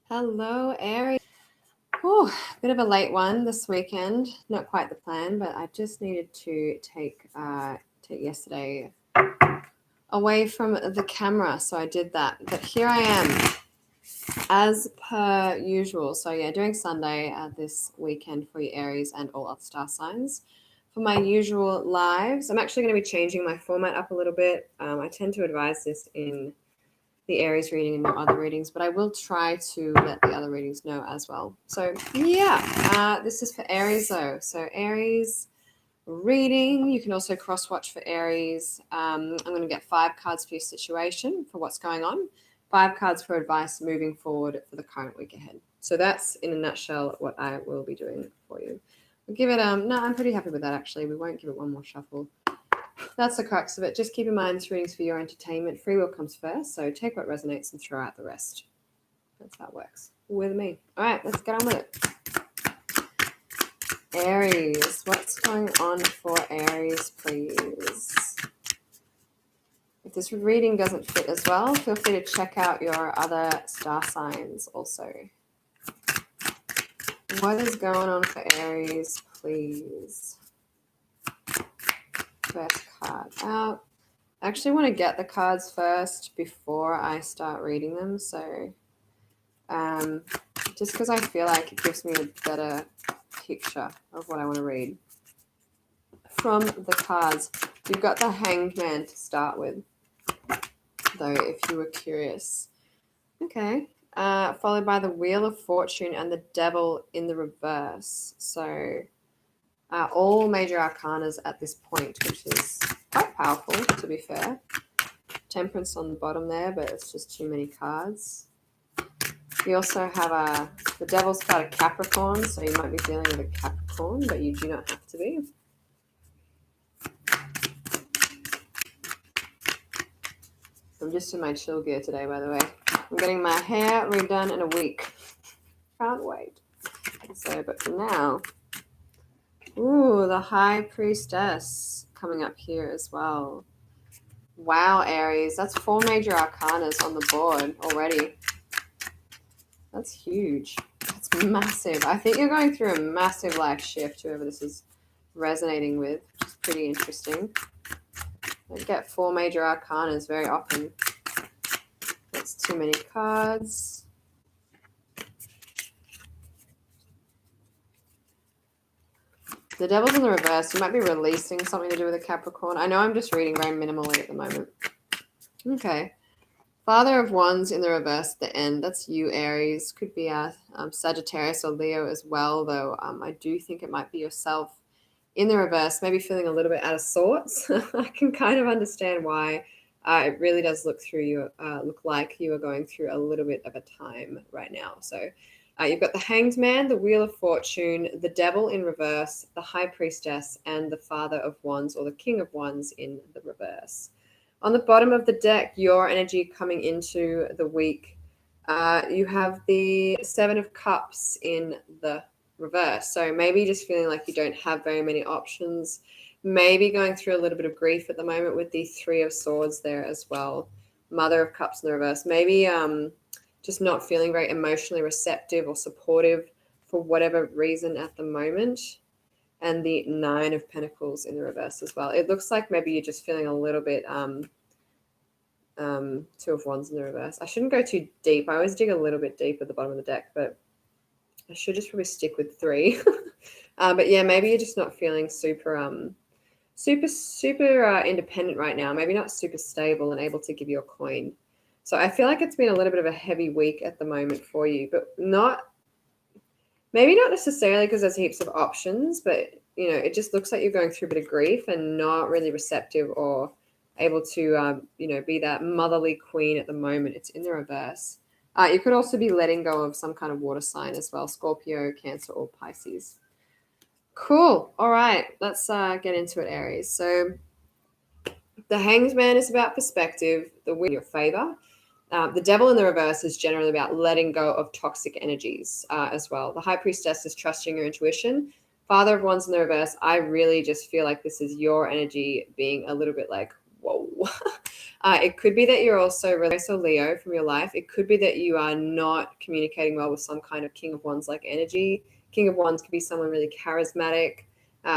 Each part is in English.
Hello, Aries. Oh, bit of a late one this weekend. Not quite the plan, but I just needed to take yesterday away from the camera, so I did that. But here I am, as per usual. So yeah, doing Sunday this weekend for you Aries and all other star signs. For my usual lives, I'm actually going to be changing my format up a little bit. I tend to advise this in the Aries reading and no other readings, but I will try to let the other readings know as well. So yeah, this is for Aries though. So Aries reading, you can also cross watch for Aries. I'm going to get 5 cards for your situation, for what's going on, 5 cards for advice moving forward for the current week ahead. So that's in a nutshell what I will be doing for you. We'll give it no, I'm pretty happy with that actually. We won't give it one more shuffle. That's the crux of it. Just keep in mind this reading's for your entertainment. Free will comes first, so take what resonates and throw out the rest. That's how it works with me. All right, let's get on with it. Aries, what's going on for Aries, please? If this reading doesn't fit as well, feel free to check out your other star signs also. What is going on for Aries, please? First card out. I actually want to get the cards first before I start reading them. So just because I feel like it gives me a better picture of what I want to read. From the cards, you've got the Hanged Man to start with, though, if you were curious. Okay. Followed by the Wheel of Fortune and the Devil in the reverse. So all major arcanas at this point, which is quite powerful, to be fair. Temperance on the bottom there, but it's just too many cards. We also have the Devil's card, a Capricorn, so you might be dealing with a Capricorn, but you do not have to be. I'm just in my chill gear today, by the way. I'm getting my hair redone in a week. Can't wait. So, but for now, ooh, the High Priestess coming up here as well. Wow, Aries, that's 4 major arcanas on the board already. That's huge. That's massive. I think you're going through a massive life shift, whoever this is resonating with, which is pretty interesting. I don't get 4 major arcanas very often. That's too many cards. The Devil's in the reverse. You might be releasing something to do with a Capricorn. I know I'm just reading very minimally at the moment. Okay. Father of Wands in the reverse at the end. That's you, Aries. Could be Sagittarius or Leo as well, though. I do think it might be yourself in the reverse, maybe feeling a little bit out of sorts. I can kind of understand why. It really does look like you are going through a little bit of a time right now. So you've got the Hanged Man, the Wheel of Fortune, the Devil in reverse, the High Priestess, and the Father of Wands or the King of Wands in the reverse. On the bottom of the deck, your energy coming into the week, you have the 7 of Cups in the reverse. So maybe just feeling like you don't have very many options, maybe going through a little bit of grief at the moment with the 3 of Swords there as well. Mother of Cups in the reverse. Maybe just not feeling very emotionally receptive or supportive for whatever reason at the moment. And the 9 of Pentacles in the reverse as well. It looks like maybe you're just feeling a little bit 2 of Wands in the reverse. I shouldn't go too deep. I always dig a little bit deep at the bottom of the deck, but I should just probably stick with 3. But yeah, maybe you're just not feeling super independent right now. Maybe not super stable and able to give your coin. So I feel like it's been a little bit of a heavy week at the moment for you, but maybe not necessarily because there's heaps of options, but it just looks like you're going through a bit of grief and not really receptive or able to be that motherly queen at the moment. It's in the reverse. You could also be letting go of some kind of water sign as well, Scorpio, Cancer, or Pisces. Cool. All right, let's get into it, Aries. So the Hanged Man is about perspective, the wind in your favor. The Devil in the reverse is generally about letting go of toxic energies as well. The High Priestess is trusting your intuition. Father of Wands in the reverse, I really just feel like this is your energy being a little bit like, whoa. It could be that you're also Reverse or Leo from your life. It could be that you are not communicating well with some kind of King of Wands like energy. King of Wands could be someone really charismatic,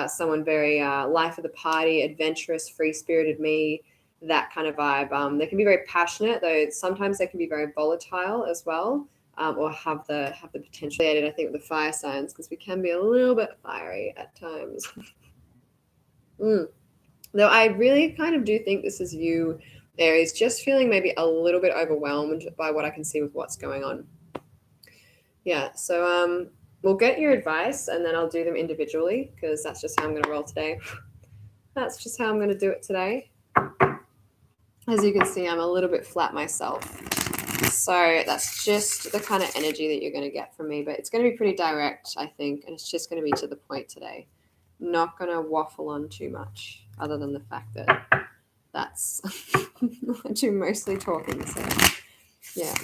someone very life of the party, adventurous, free-spirited me, that kind of vibe. They can be very passionate, though sometimes they can be very volatile as well, or have the potential. I think with the fire signs, because we can be a little bit fiery at times. Though I really kind of do think this is you, Aries, just feeling maybe a little bit overwhelmed by what I can see with what's going on. Yeah, so we'll get your advice and then I'll do them individually because that's just how I'm going to roll today. That's just how I'm going to do it today. As you can see, I'm a little bit flat myself. So that's just the kind of energy that you're going to get from me. But it's going to be pretty direct, I think, and it's just going to be to the point today. Not going to waffle on too much, other than the fact that that's I do mostly talking. So yeah.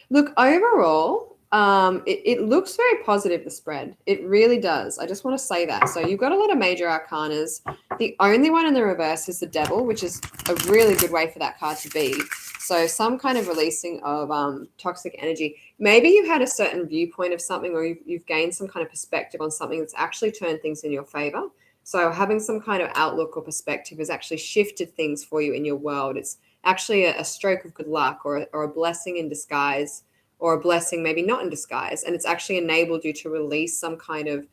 Look, overall, it looks very positive, the spread. It really does. I just want to say that. So you've got a lot of major arcanas. The only one in the reverse is the devil, which is a really good way for that card to be. So some kind of releasing of toxic energy. Maybe you had a certain viewpoint of something, or you've gained some kind of perspective on something that's actually turned things in your favor. So having some kind of outlook or perspective has actually shifted things for you in your world. It's actually a stroke of good luck, or a blessing in disguise, or a blessing maybe not in disguise. And it's actually enabled you to release some kind of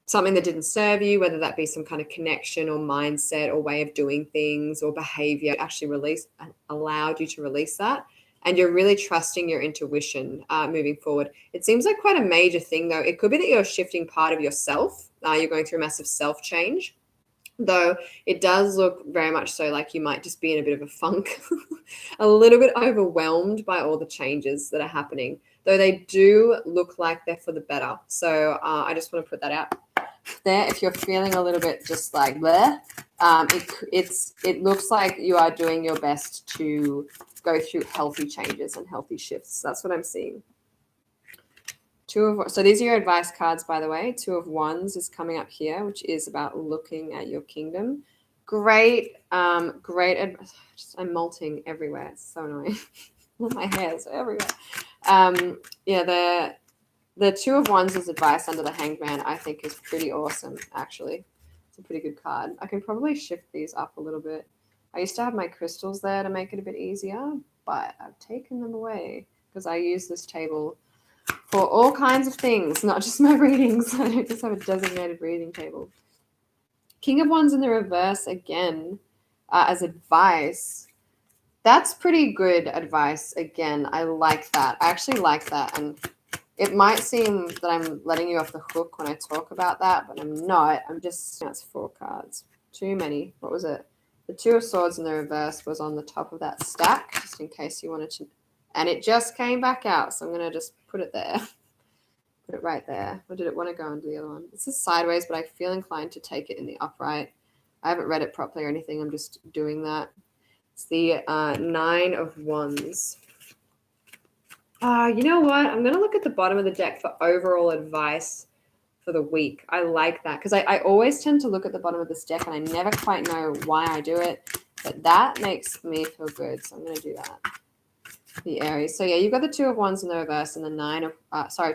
something that didn't serve you, whether that be some kind of connection or mindset or way of doing things or behavior. Actually allowed you to release that. And you're really trusting your intuition moving forward. It seems like quite a major thing, though. It could be that you're shifting part of yourself. You're going through a massive self change. Though it does look very much so like you might just be in a bit of a funk, a little bit overwhelmed by all the changes that are happening, though they do look like they're for the better. So I just want to put that out there. If you're feeling a little bit just like bleh, it looks like you are doing your best to go through healthy changes and healthy shifts. That's what I'm seeing. So these are your advice cards, by the way. 2 of Wands is coming up here, which is about looking at your kingdom. Great, great advice. I'm molting everywhere. It's so annoying. My hair's everywhere. Yeah, the 2 of Wands is advice under the Hanged Man, I think is pretty awesome, actually. It's a pretty good card. I can probably shift these up a little bit. I used to have my crystals there to make it a bit easier, but I've taken them away because I use this table for all kinds of things, not just my readings. I don't just have a designated reading table. King of Wands in the reverse again as advice. That's pretty good advice again. I like that. I actually like that. And it might seem that I'm letting you off the hook when I talk about that, but I'm not. I'm just, that's 4 cards. Too many. What was it? The 2 of Swords in the reverse was on the top of that stack, just in case you wanted to. And it just came back out, so I'm going to just put it there. Put it right there. Or did it want to go into the other one? This is sideways, but I feel inclined to take it in the upright. I haven't read it properly or anything. I'm just doing that. It's the 9 of Wands. You know what? I'm going to look at the bottom of the deck for overall advice for the week. I like that because I always tend to look at the bottom of this deck and I never quite know why I do it, but that makes me feel good, so I'm going to do that. The Aries. So yeah, you've got the 2 of Wands in the reverse and the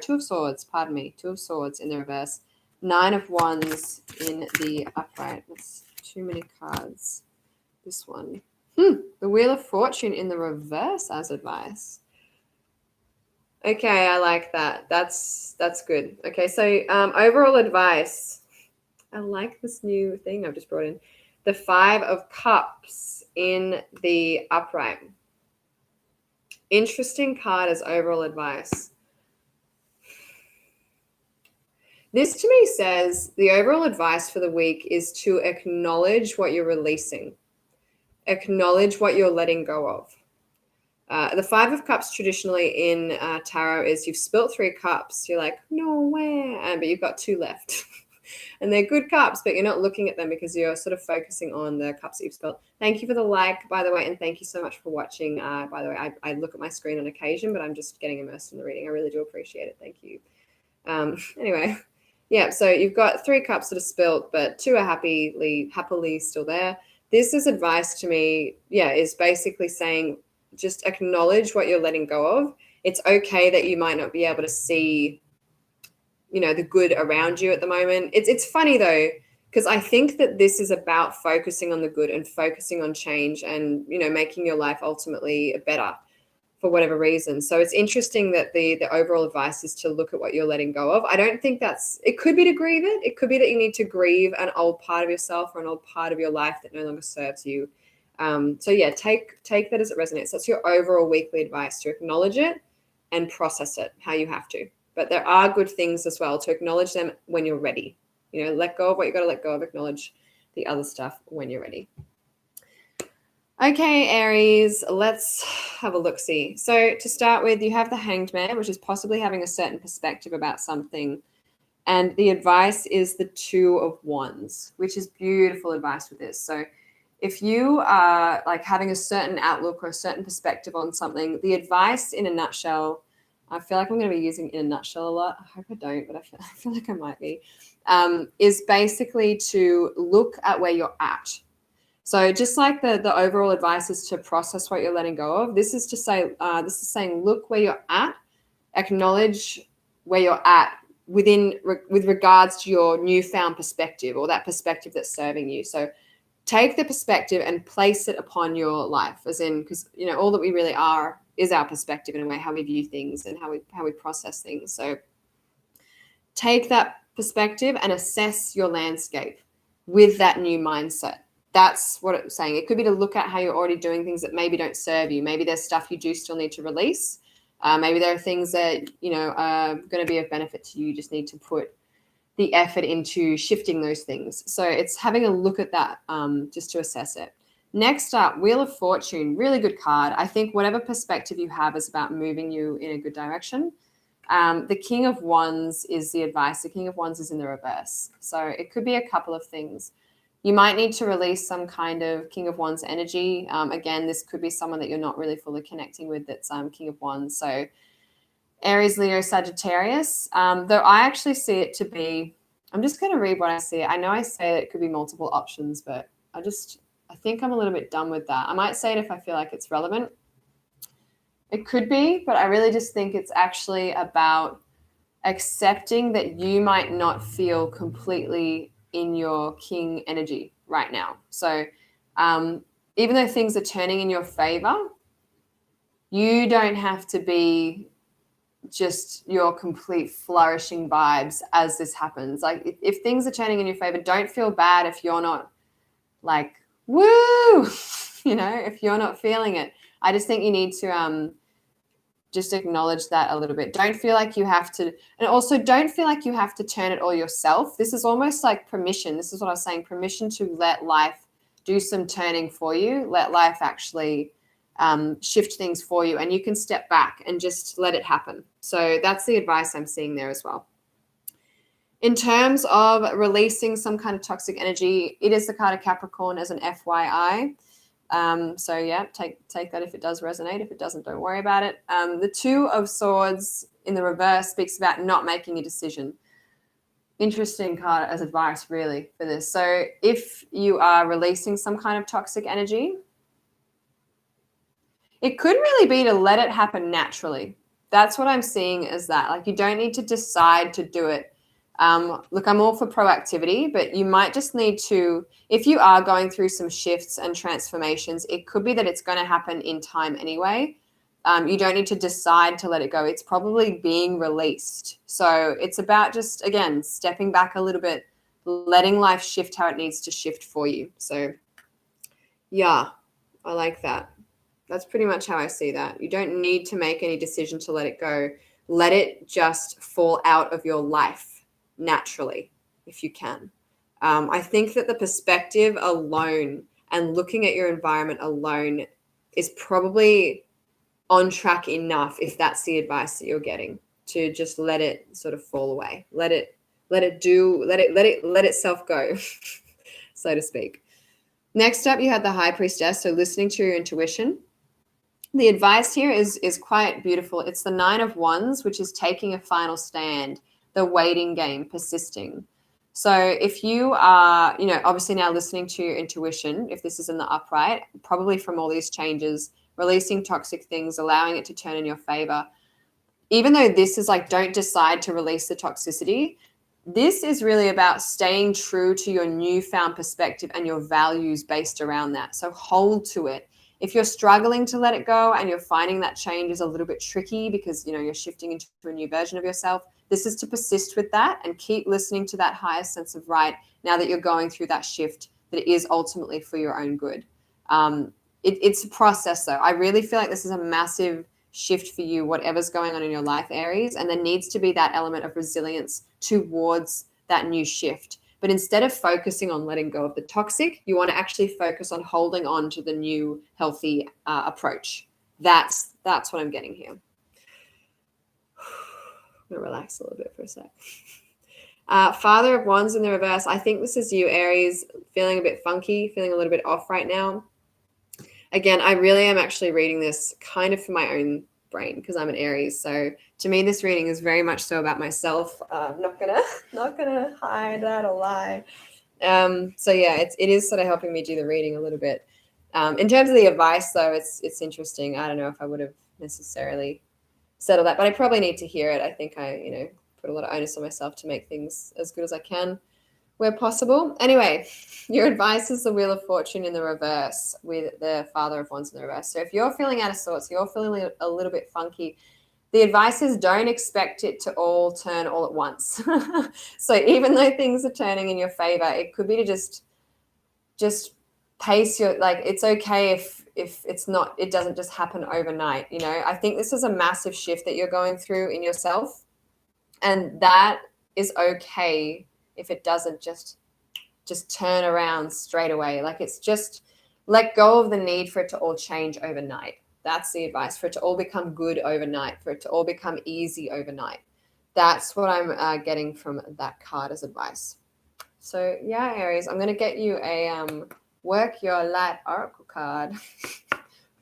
2 of Swords, pardon me, 2 of Swords in the reverse, 9 of Wands in the upright. That's too many cards. This one. The Wheel of Fortune in the reverse as advice. Okay, I like that. That's good. Okay, so overall advice. I like this new thing I've just brought in. The 5 of Cups in the upright. Interesting card as overall advice. This to me says the overall advice for the week is to acknowledge what you're releasing. Acknowledge what you're letting go of. The 5 of Cups traditionally in tarot is you've spilt 3 cups. You're like, no way. But you've got 2 left. And they're good cups, but you're not looking at them because you're sort of focusing on the cups that you've spilt. Thank you for the like, by the way, and thank you so much for watching. By the way, I look at my screen on occasion, but I'm just getting immersed in the reading. I really do appreciate it. Thank you. Anyway, yeah, so you've got 3 cups that are spilt, but 2 are happily still there. this is advice to me, is basically saying just acknowledge what you're letting go of. It's okay that you might not be able to see, the good around you at the moment. It's funny though, because I think that this is about focusing on the good and focusing on change and, making your life ultimately better for whatever reason. So it's interesting that the overall advice is to look at what you're letting go of. I don't think it could be to grieve it. It could be that you need to grieve an old part of yourself or an old part of your life that no longer serves you. Take that as it resonates. That's your overall weekly advice, to acknowledge it and process it how you have to. But there are good things as well, to acknowledge them when you're ready. Let go of what you got to let go of, acknowledge the other stuff when you're ready. Okay, Aries, let's have a look-see. So to start with, you have the Hanged Man, which is possibly having a certain perspective about something. And the advice is the Two of Wands, which is beautiful advice with this. So if you are like having a certain outlook or a certain perspective on something, the advice in a nutshell, I feel like I'm going to be using in a nutshell a lot. I hope I don't, but I feel like I might be, is basically to look at where you're at. So just like the overall advice is to process what you're letting go of, this is to say, this is saying, look where you're at, acknowledge where you're at with regards to your newfound perspective or that perspective that's serving you. So take the perspective and place it upon your life, as in, because, all that we really are is our perspective in a way, how we view things and how we process things. So take that perspective and assess your landscape with that new mindset. That's what it's saying. It could be to look at how you're already doing things that maybe don't serve you. Maybe there's stuff you do still need to release. Maybe there are things that, are going to be of benefit to you. You just need to put the effort into shifting those things. So it's having a look at that just to assess it. Next up, Wheel of Fortune, really good card. I think whatever perspective you have is about moving you in a good direction. The King of Wands is the advice. The King of Wands is in the reverse. So it could be a couple of things. You might need to release some kind of King of Wands energy. Again, this could be someone that you're not really fully connecting with that's King of Wands. So Aries, Leo, Sagittarius. Though I actually see it to be, I'm just going to read what I see. I know I say that it could be multiple options, but I think I'm a little bit done with that. I might say it if I feel like it's relevant. It could be, but I really just think it's actually about accepting that you might not feel completely in your king energy right now. So even though things are turning in your favor, you don't have to be just your complete flourishing vibes as this happens. Like if things are turning in your favor, don't feel bad if you're not like, woo, if you're not feeling it. I just think you need to just acknowledge that a little bit. Don't feel like you have to, and also don't feel like you have to turn it all yourself. This is almost like permission. This is what I was saying, permission to let life do some turning for you. Let life actually shift things for you, and you can step back and just let it happen. So that's the advice I'm seeing there as well. In terms of releasing some kind of toxic energy, it is the card of Capricorn as an FYI. Take that if it does resonate. If it doesn't, don't worry about it. The Two of Swords in the reverse speaks about not making a decision. Interesting card as advice, really, for this. So if you are releasing some kind of toxic energy, it could really be to let it happen naturally. That's what I'm seeing as that. Like you don't need to decide to do it. Look, I'm all for proactivity, but you might just need to, if you are going through some shifts and transformations, it could be that it's going to happen in time anyway. You don't need to decide to let it go. It's probably being released. So it's about just, again, stepping back a little bit, letting life shift how it needs to shift for you. So yeah, I like that. That's pretty much how I see that. You don't need to make any decision to let it go. Let it just fall out of your life naturally, if you can. I think that the perspective alone and looking at your environment alone is probably on track enough, if that's the advice that you're getting, to just let it sort of fall away. Let itself go, so to speak. Next up, you have the High Priestess, so listening to your intuition. The advice here is quite beautiful. It's the Nine of Wands, which is taking a final stand, the waiting game, persisting. So if you are, obviously now listening to your intuition, if this is in the upright, probably from all these changes, releasing toxic things, allowing it to turn in your favor, even though this is like, don't decide to release the toxicity, this is really about staying true to your newfound perspective and your values based around that. So hold to it. If you're struggling to let it go and you're finding that change is a little bit tricky because, you're shifting into a new version of yourself, this is to persist with that and keep listening to that higher sense of right now that you're going through that shift, that it is ultimately for your own good. It's a process, though. I really feel like this is a massive shift for you, whatever's going on in your life, Aries, and there needs to be that element of resilience towards that new shift. But instead of focusing on letting go of the toxic, you want to actually focus on holding on to the new healthy approach. That's what I'm getting here. I'm going to relax a little bit for a sec. Father of Wands in the reverse. I think this is you, Aries, feeling a bit funky, feeling a little bit off right now. Again, I really am actually reading this kind of for my own brain because I'm an Aries. So to me, this reading is very much so about myself. I'm not gonna hide that or lie. So yeah, it is sort of helping me do the reading a little bit. In terms of the advice, though, it's interesting. I don't know if I would have necessarily settled that, but I probably need to hear it. I think I put a lot of onus on myself to make things as good as I can where possible. Anyway, your advice is the Wheel of Fortune in the reverse with the Father of Wands in the reverse. So if you're feeling out of sorts, you're feeling a little bit funky, the advice is don't expect it to all turn all at once. So even though things are turning in your favor, it could be to just pace your, like, it's okay if it's not, it doesn't just happen overnight. I think this is a massive shift that you're going through in yourself, and that is okay if it doesn't just turn around straight away. Like, it's just let go of the need for it to all change overnight. That's the advice, for it to all become good overnight, for it to all become easy overnight. That's what I'm getting from that card as advice. So yeah, Aries, I'm going to get you a Work Your Light Oracle card.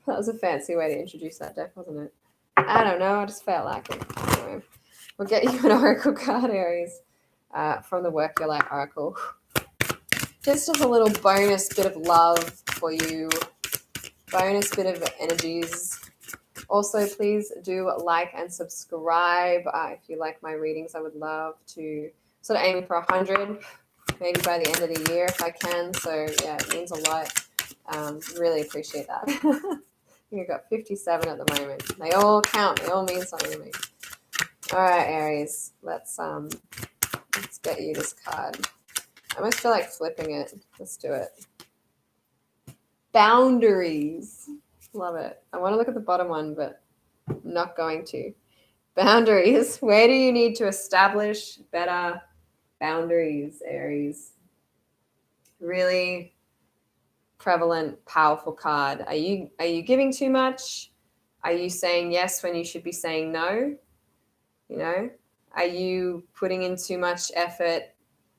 That was a fancy way to introduce that deck, wasn't it? I don't know. I just felt like it. Anyway, we'll get you an Oracle card, Aries, from the Work Your Light Oracle. Just as a little bonus bit of love for you, bonus bit of energies. Also, please do like and subscribe. If you like my readings, I would love to sort of aim for 100, maybe by the end of the year if I can. So yeah, it means a lot. Really appreciate that. I think I've got 57 at the moment. They all count. They all mean something to me. All right, Aries, let's get you this card. I almost feel like flipping it. Let's do it. Boundaries. Love it. I want to look at the bottom one, but I'm not going to. Boundaries. Where do you need to establish better boundaries, Aries? Really prevalent, powerful card. Are you giving too much? Are you saying yes when you should be saying no? Are you putting in too much effort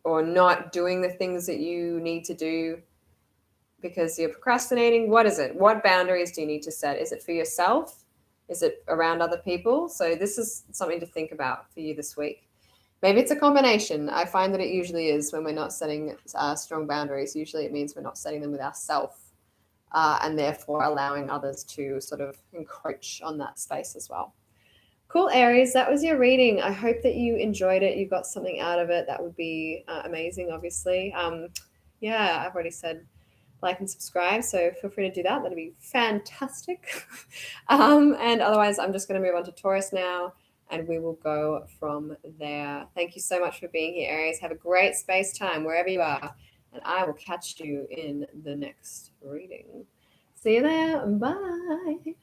or not doing the things that you need to do because you're procrastinating? What is it? What boundaries do you need to set? Is it for yourself? Is it around other people? So this is something to think about for you this week. Maybe it's a combination. I find that it usually is when we're not setting strong boundaries. Usually it means we're not setting them with ourselves and therefore allowing others to sort of encroach on that space as well. Cool, Aries. That was your reading. I hope that you enjoyed it. You got something out of it. That would be amazing, obviously. Yeah, I've already said like and subscribe, so feel free to do that. That'd be fantastic. And otherwise, I'm just going to move on to Taurus now, and we will go from there. Thank you so much for being here, Aries. Have a great space time wherever you are, and I will catch you in the next reading. See you there. Bye.